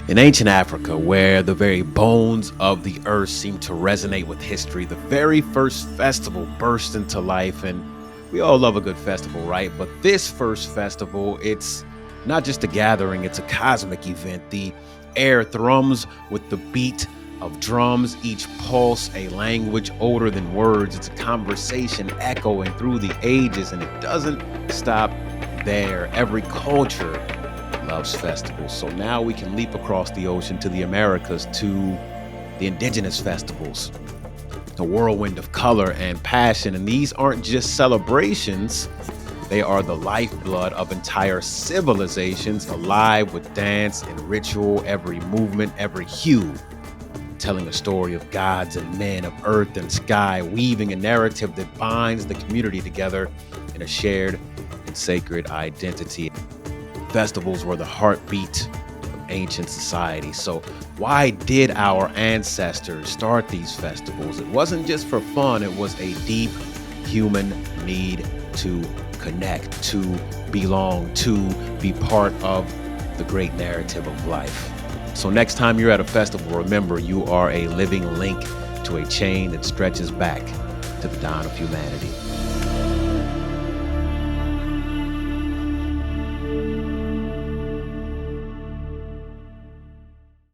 In ancient Africa, where the very bones of the earth seem to resonate with history, the very first festival burst into life. And we all love a good festival, right? But this first festival, it's not just a gathering, it's a cosmic event. The air thrums with the beat of drums, each pulse a language older than words. It's a conversation echoing through the ages, and it doesn't stop there. Every culture loves festivals. So now we can leap across the ocean to the Americas, to the indigenous festivals, a whirlwind of color and passion. And these aren't just celebrations, they are the lifeblood of entire civilizations, alive with dance and ritual, every movement, every hue, telling a story of gods and men, of earth and sky, weaving a narrative that binds the community together in a shared and sacred identity. Festivals were the heartbeat of ancient society. So why did our ancestors start these festivals? It wasn't just for fun, it was a deep human need to connect, to belong, to be part of the great narrative of life. So next time you're at a festival, remember you are a living link to a chain that stretches back to the dawn of humanity.